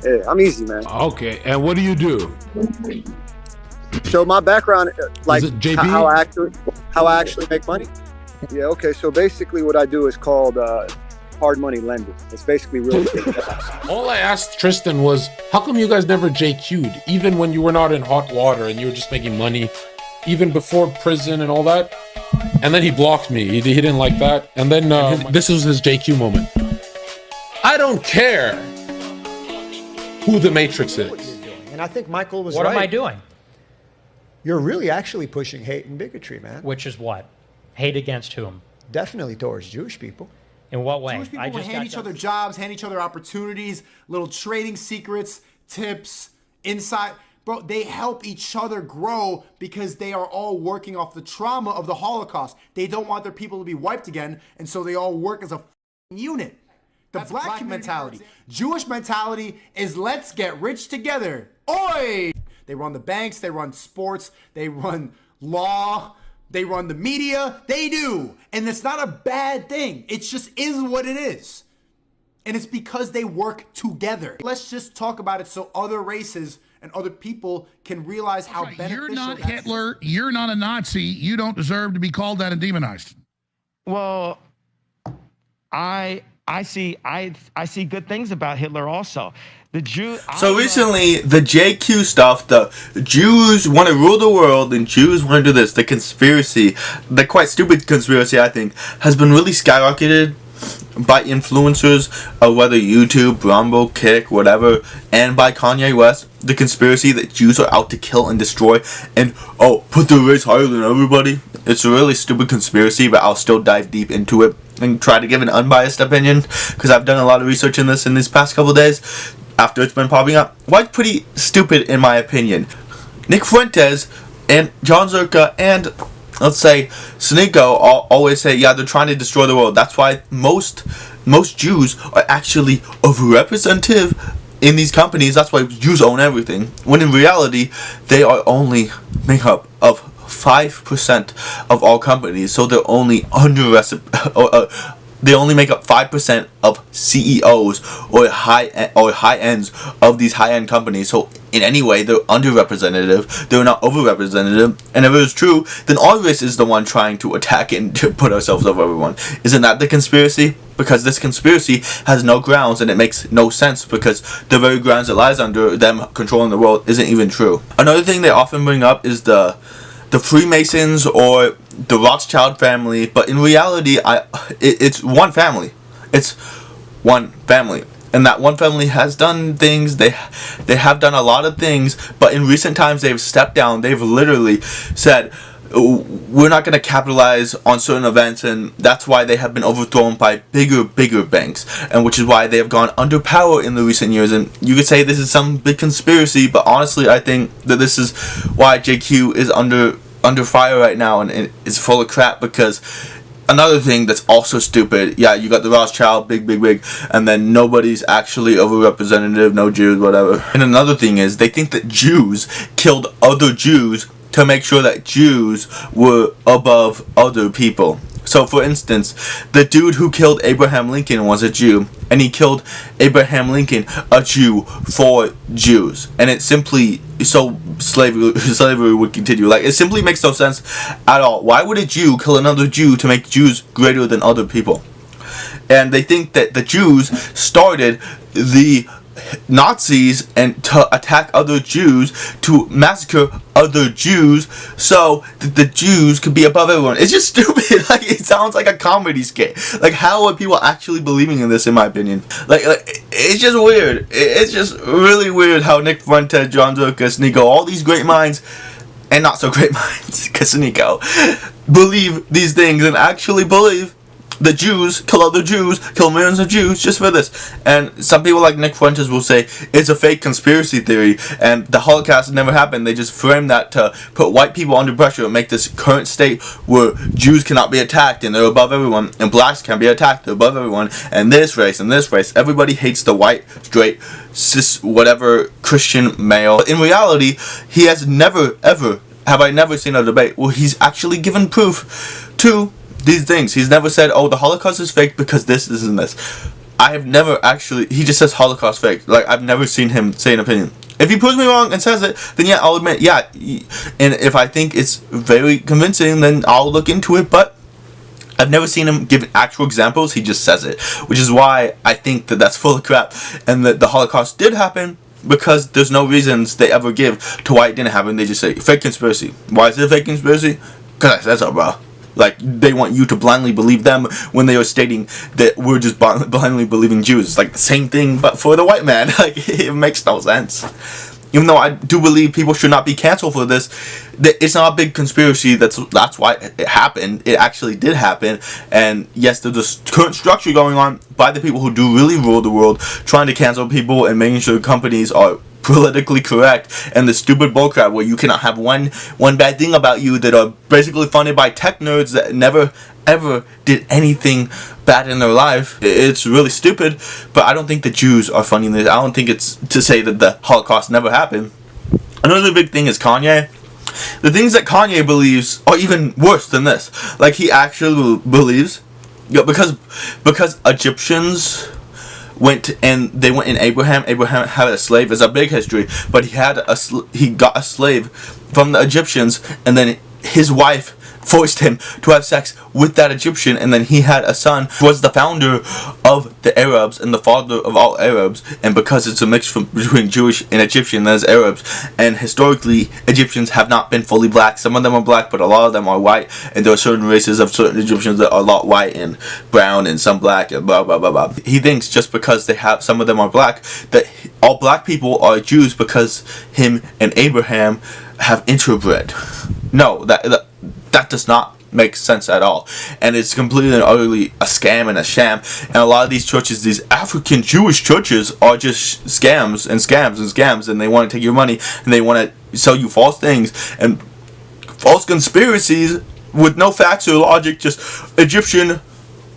Yeah, I'm easy, man. Okay, and what do you do? So my background, like Is it JP? how I actually make money. Yeah. Okay. So basically, what I do is called hard money lending. It's basically real estate. All I asked Tristan was, how come you guys never JQ'd, even when you were not in hot water and you were just making money, even before prison and all that? And then he blocked me. He didn't like that. And then this was his JQ moment. I don't care who the Matrix is. And I think Michael was right. What am I doing? You're really actually pushing hate and bigotry, man. Which is what? Hate against whom? Definitely towards Jewish people. In what way? Jewish people will hand each other jobs, hand each other opportunities, little trading secrets, tips, insight. Bro, they help each other grow because they are all working off the trauma of the Holocaust. They don't want their people to be wiped again, and so they all work as a unit. That's black mentality. Jewish mentality is let's get rich together. Oi! They run the banks, they run sports, they run law, they run the media. They do. And it's not a bad thing. It just is what it is. And it's because they work together. Let's just talk about it so other races and other people can realize how beneficial. You're not Hitler. You're not a Nazi. You don't deserve to be called that and demonized. Well, I see good things about Hitler also. The Jew. So recently, the JQ stuff, the Jews want to rule the world and Jews want to do this, the conspiracy, the quite stupid conspiracy, I think, has been really skyrocketed by influencers, whether YouTube, Rumble, Kick, whatever, and by Kanye West. The conspiracy that Jews are out to kill and destroy and, put their race higher than everybody. It's a really stupid conspiracy, but I'll still dive deep into it and try to give an unbiased opinion, because I've done a lot of research in this past couple days after it's been popping up. Well, it's pretty stupid in my opinion. Nick Fuentes and John Zherka and, let's say, SNEAKO always say, yeah, they're trying to destroy the world. That's why most Jews are actually overrepresented in these companies. That's why Jews own everything, when in reality they are only made up of 5% of all companies. So they're only they only make up 5% of CEOs or high ends of these high-end companies. So in any way, they're underrepresented. They're not overrepresented. And if it was true, then all race is the one trying to attack and to put ourselves over everyone. Isn't that the conspiracy? Because this conspiracy has no grounds and it makes no sense, because the very grounds it lies under, them controlling the world, isn't even true. Another thing they often bring up is the Freemasons or the Rothschild family, but in reality, it's one family. It's one family, and that one family has done things. They have done a lot of things, but in recent times they've stepped down. They've literally said, we're not going to capitalize on certain events, and that's why they have been overthrown by bigger banks, and which is why they have gone under power in the recent years. And you could say this is some big conspiracy, but honestly, I think that this is why JQ is under fire right now, and it's full of crap. Because another thing that's also stupid, yeah, you got the Rothschild, big, and then nobody's actually overrepresentative, no Jews, whatever. And another thing is, they think that Jews killed other Jews to make sure that Jews were above other people. So for instance, the dude who killed Abraham Lincoln was a Jew, and he killed Abraham Lincoln, a Jew, for Jews. And it simply, so slavery would continue. Like, it simply makes no sense at all. Why would a Jew kill another Jew to make Jews greater than other people? And they think that the Jews started the Nazis and to attack other Jews, to massacre other Jews, so that the Jews could be above everyone. It's just stupid. Like, it sounds like a comedy skit. Like, how are people actually believing in this, in my opinion? Like it's just weird. It's just really weird how Nick Fuentes, John Zherka, SNEAKO, all these great minds, and not so great minds, because SNEAKO, believe these things and actually believe the Jews kill other Jews, kill millions of Jews just for this. And some people like Nick Fuentes will say it's a fake conspiracy theory and the Holocaust never happened. They just frame that to put white people under pressure and make this current state where Jews cannot be attacked and they're above everyone, and blacks can be attacked, they're above everyone, and this race, everybody hates the white, straight, cis, whatever, Christian male. But in reality, he has never, ever, have I never seen a debate where he's actually given proof to these things. He's never said, oh, the Holocaust is fake because this and this. I have never actually. He just says Holocaust fake. Like, I've never seen him say an opinion. If he proves me wrong and says it, then yeah, I'll admit, yeah. And if I think it's very convincing, then I'll look into it. But I've never seen him give actual examples. He just says it, which is why I think that that's full of crap, and that the Holocaust did happen, because there's no reasons they ever give to why it didn't happen. They just say fake conspiracy. Why is it a fake conspiracy? Because I said so, bro. Like, they want you to blindly believe them when they are stating that we're just blindly believing Jews. It's like the same thing, but for the white man. Like, it makes no sense. Even though I do believe people should not be canceled for this, it's not a big conspiracy. That's why it happened. It actually did happen. And yes, there's a current structure going on by the people who do really rule the world, trying to cancel people and making sure companies are politically correct, and the stupid bullcrap where you cannot have one bad thing about you that are basically funded by tech nerds that never ever did anything bad in their life. It's really stupid, but I don't think the Jews are funding this. I don't think it's to say that the Holocaust never happened. Another big thing is Kanye. The things that Kanye believes are even worse than this. Like, he actually believes, because Egyptians went in Abraham had a slave. It's a big history, but he got a slave from the Egyptians, and then his wife forced him to have sex with that Egyptian, and then he had a son who was the founder of the Arabs and the father of all Arabs. And because it's a mix between Jewish and Egyptian, there's Arabs, and historically Egyptians have not been fully black. Some of them are black, but a lot of them are white, and there are certain races of certain Egyptians that are a lot white and brown and some black and blah blah blah blah. He thinks just because some of them are black, that all black people are Jews because him and Abraham have interbred. No, that does not make sense at all, and it's completely and utterly a scam and a sham. And a lot of these churches, these African Jewish churches, are just scams and scams and scams, and they want to take your money, and they want to sell you false things and false conspiracies with no facts or logic. Just Egyptian,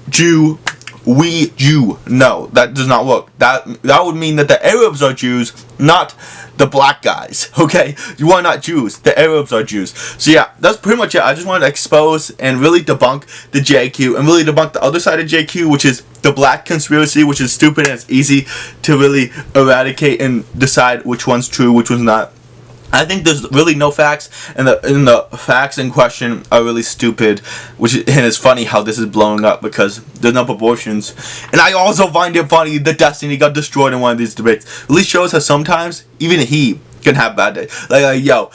Jew, we Jew. No, that does not work. That would mean that the Arabs are Jews, not the black guys. Okay, you are not Jews. The Arabs are Jews. So yeah, that's pretty much it. I just wanted to expose and really debunk the JQ, and really debunk the other side of JQ, which is the black conspiracy, which is stupid, and it's easy to really eradicate and decide which one's true, which one's not. I think there's really no facts, and the facts in question are really stupid, and it's funny how this is blowing up because there's no proportions. And I also find it funny that Destiny got destroyed in one of these debates. At least shows how sometimes even he can have bad days. Like yo,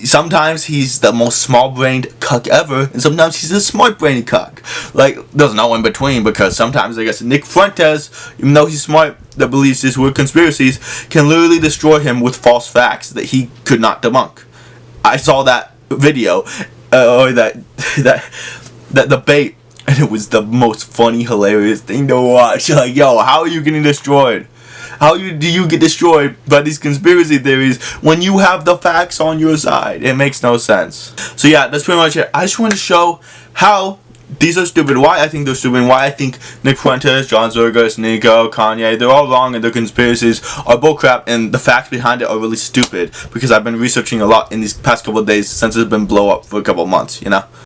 sometimes he's the most small-brained cuck ever, and sometimes he's a smart-brained cuck. Like, there's no in between, because sometimes I guess Nick Fuentes, even though he's smart, that believes these weird conspiracies, can literally destroy him with false facts that he could not debunk. I saw that video, or that debate, and it was the most funny, hilarious thing to watch. Like, yo, how are you getting destroyed? How do you get destroyed by these conspiracy theories when you have the facts on your side? It makes no sense. So yeah, that's pretty much it. I just want to show how these are stupid, why I think they're stupid, and why I think Nick Fuentes, John Zherka, SNEAKO, Kanye, they're all wrong, and their conspiracies are bullcrap, and the facts behind it are really stupid, because I've been researching a lot in these past couple of days since it's been blow up for a couple of months, you know?